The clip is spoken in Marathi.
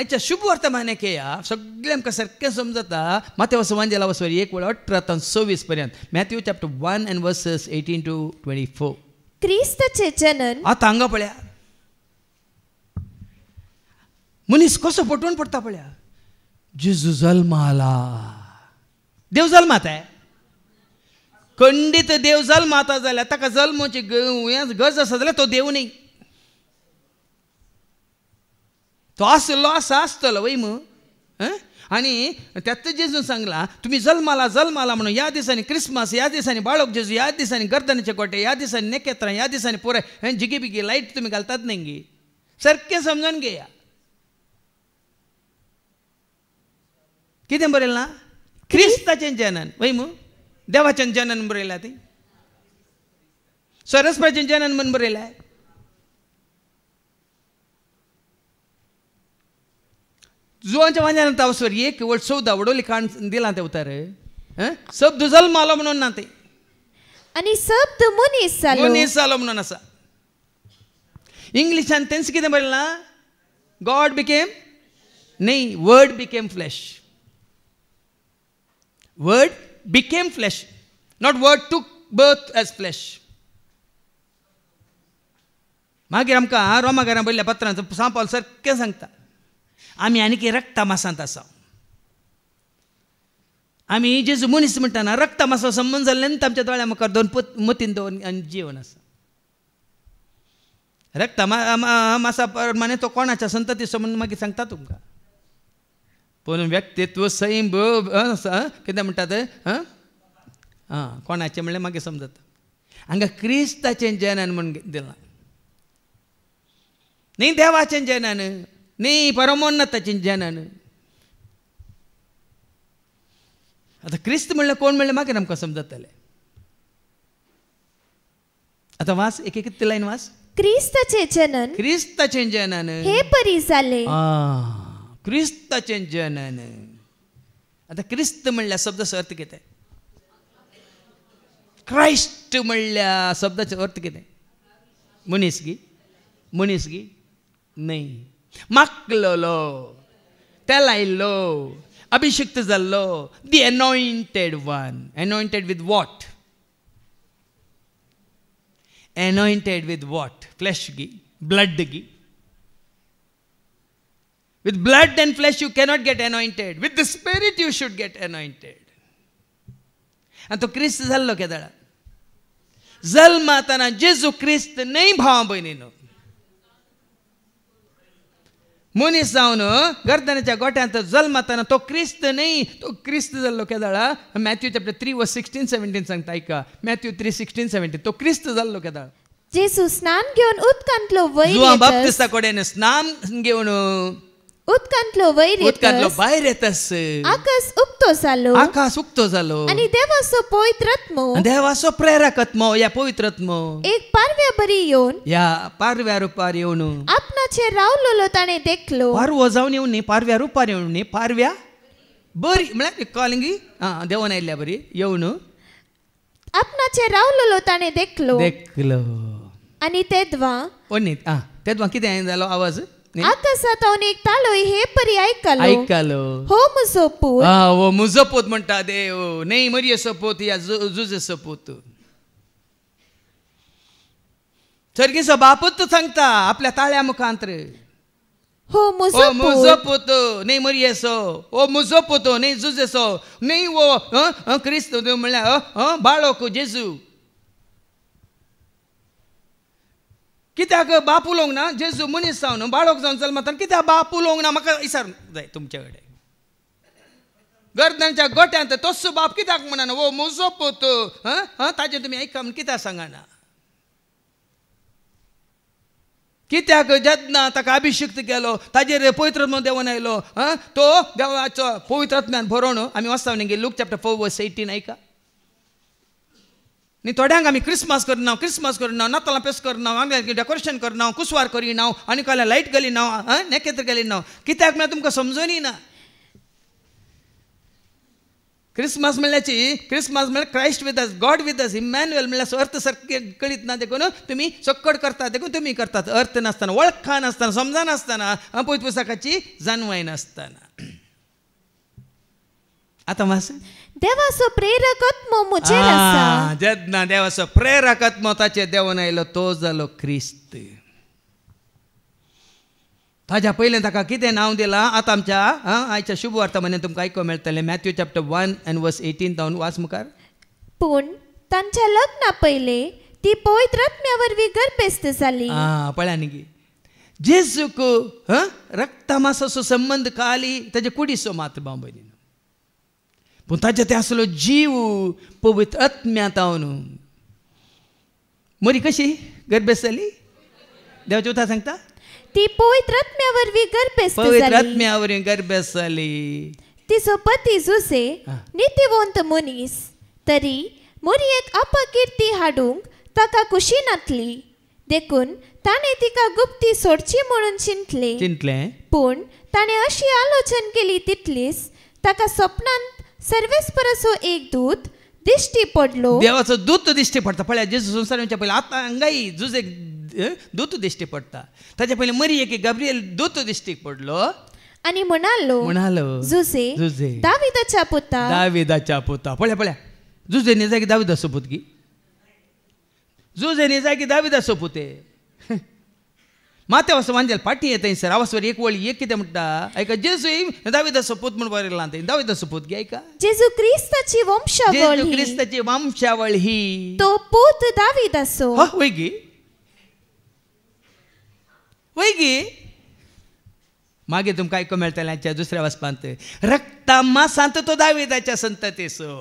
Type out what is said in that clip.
आयच्या शुभ वर्तमानाक या सगळें आमकां सारकें समजता माथेवास वांजेला वचोरी 1:18-26 पर्यंत Matthew chapter 1 and verses 18 to 24. क्रिस्ताचे जनन आतां हांगा पळया मनीस कसो पटवून पडटा पळया. जेजू जल्माला देव जल्मात आहे खंडीत देव जल्माता जाल्यार ताका जल्माची गरज आसा जाल्यार तो देव न्ही. तो आसतलो वय मग आनी त्यात जेजून सांगला तुम्ही जल्माला म्हणून ह्या दिसांनी क्रिसमस ह्या दिसांनी बाळक जेजू ह्या दिसांनी गर्दनाचे गोटे ह्या दिसांनी नेकेत्रां ह्या दिसांनी पुराय जिगी बिगी लायट तुम्ही घालतात न्ही सारकें समजून घेया. कितें बरयलें ना क्रिस्ताचें जनन वय मग देवाचें जनन बरयलां ती सरस्वतीचें जनन म्हणून बरयलां. जुवांच्या वांज्यान तावसर एक व्हड 14 वडोली काण दिलां ते उतार शब्द जल्मालो म्हणून ना ते आनी शब्द मनीस जालो म्हणून आसा. इंग्लिशान तेंच कितें बरयलें ना गॉड बिकेम न्ही word became flash. Word became flesh, not word took birth as flesh. मागीर आमकां रोमाकारां बरयल्ल्या पत्रांत सांग पावल सारकें सांगता आमी आनीक रक्ता मासांत आसा. आमी जेजू मनीस म्हणटाना रक्ता मासो संबंद जाल्ल्यान आमच्या दोळ्या मुखार दोन मतीन दोन जीवन आसा. रक्ता मासा प्रमाणे तो कोणाच्या संतती संबंद मागीर सांगता तुमकां. पूण व्यक्तित्व सैम कितें म्हणटात कोणाचें म्हणल्यार मागीर समजता. हांगा क्रिस्ताचें जनन म्हूण दिलां न्ही देवाचें जनन न्ही परमोन्नताचें जनन. आतां क्रिस्त म्हणल्यार कोण म्हणल्यार मागीर आमकां समजतलें. आतां वास एक एक लायन वास. क्रिस्ताचें जनन हे परी जालें. क्रिस्ताचें जनन. आता क्रिस्त म्हणल्या शब्दाचो अर्थ कितें क्रायस्ट म्हणल्या शब्दाचो अर्थ कितें मनीसगी न्ही मागलेलो तेलायल्लो अभिषिक्त जाल्लो the anointed one. Anointed with what anointed with what flesh गी ब्लड गी. With blood and flesh you cannot get anointed. With the Spirit you should get anointed. And तो क्रिस्त जाल्लो केदाळा जल्मातना जेजू क्रिस्त न्ही भाव भयणीनो मनीस जावन गर्दनाच्या गोट्यांत जल्मातना तो क्रिस्त न्ही तो क्रिस्त जाल्लो केदाळा. मॅथ्यू चॅप्टर 3:16-17 सांगता ऐका. मॅथ्यू 3:16-17 तो क्रिस्त जाल्लो केदाळा. जेजू स्नान घेवन उदकांतलो वयर जुआं बाप्तिस्ता कडेन स्नान घेवन उदकांतलो भायर येतास आकाश उक्तो जालो आनी देवाचो प्रेरकात्मो या पवित्रात्मो एक पारव्या बरी येवन या पारव्या रुपार येवन आपणाचेर रावलोलो ताणें देखलो. पारवो जावन येवन न्ही पारव्या रुपार येवन न्ही पारव्या बरी म्हळ्यार कॉलिंग देवान आयिल्ल्या बरी येवन आपणाचेर रावलोलो ताणें देखलो आनी तेदवा कितें जालो आवाज आकाशांत एक ताळो हे परी आयकलो. हो म्हजो पूत म्हणटा देव न्ही मरियेचो पूत या जुजेचो पूत. सर्गीचो बापूच सांगता आपल्या ताळ्या मुखांत हो म्हजो पूत न्ही मरियेचो ओ म्हजो पूत न्ही जुजेचो न्ही वो क्रिस्त म्हणल्यार बाळक जेजू. कित्याक बाप उलोवंक ना जेजू मनीस जावन बाळक जावन जल्मातना कित्याक बाप उलोवंक ना म्हाका विचारूंक जाय तुमचे कडेन. गर्दनाच्या गोट्यांत तोच बाप कित्याक म्हणना वो म्हजो पूत ताजें तुमी आयका म्हण कित्याक सांगना. कित्याक जेन्ना ताका अभिषेक केलो ताजेर पवित्रात्मो देवान आयलो तो देवाचो पवित्रात्म्यान भरोवन आमी वचता न्ही लूक चॅप्टर 4:18 ऐका. न्ही थोड्यांक आमी क्रिसमस करना नातालां पेस करना डेकोरेशन करना कुसवार करिना आनी कोल्या लायट घालिना नेकेत्र घालिना कित्याक म्हळ्यार तुमकां समजून येना. क्रिसमस म्हणल्यार Christ with us, God with us, Emmanuel म्हणल्यार अर्थ सारखे कळीत ना देखून तुम्ही चक्कड करता देखून तुम्ही करतात, अर्थ नासतना, वळखा नासतना, समजा नासतना, पवित्र पुस्तकाची जाणवाय नासतना. आता मास देवाचो प्रेरकत्व मुजेर आसा. जेन्ना देवाचो प्रेरकत्व ताचे देवून आयलो तो जालो ख्रिस्त. ताज्या पयलें ताका कितें नांव दिलां आतां आमच्या आयच्या शुभ वर्तमानांत तुमकां आयको मेळटलें. मॅथ्यू चॅप्टर 1:18 जावन वाच मुखार. पूण तांच्या लग्ना पयले ती पवित्र आत्म्या वरवीं गर्भस्थ जाली. पळया न्ही जेजूक रक्ता मासाचो संबंध काली ताजे कुडीचो मात बांबयली, पूण ताचे ते आसलो जीव पवित्र आत्म्यांत तावन. मरी कशी गर्भस्थ जाली? देवाची उतर सांगता ती पवित्र आत्म्या वरवीं गर्भस्थ पवित्र जाली. आत्म्या वरवीं गर्भस्थ जाली. तिचो पती जुसे नित्यवंत मनीस, तरी मोरयेक अपकीर्ती हाडूंक ताका कुशीनातली देखून ताणें तिका गुप्ती सोडची म्हणून चिंतलें. पूण ताणें अशी आलोचन केली तितलीच ताका स्वप्नांत सर्वेस्पराचो एक दूत दिश्टी पडलो. देवाचो दूत दिश्टी पडटा. पळया जेजू संवसाराच्या पयलीं आतां हांगाय जुजेक दूत दिश्टी पडटा. ताचे पयलीं मरियेक गब्रिएल दूत दिश्टी पडलो आनी म्हणालो जुसे दाविदाच्या पुता. पळया जुजे न्ही जागी दाविदाचो पूत गी, जुजे न्ही जागी दाविदाचो पुते. माते वचो वांजेल पाटी येता सर आवाजवर एक वळी एक कितें म्हणटा आयका, जेजू दाविदाचो पूत म्हण बरयलां थंय, दाविदाचो पूत गे आयका. जेजू क्रिस्ताची वंशावळ ही तो पूत दाविदाचो. वय गे मागीर तुमकां आयको मेळटलें आजच्या दुसऱ्या वचपांत, रक्ता मासांत तो दाविदाच्या संततीचो.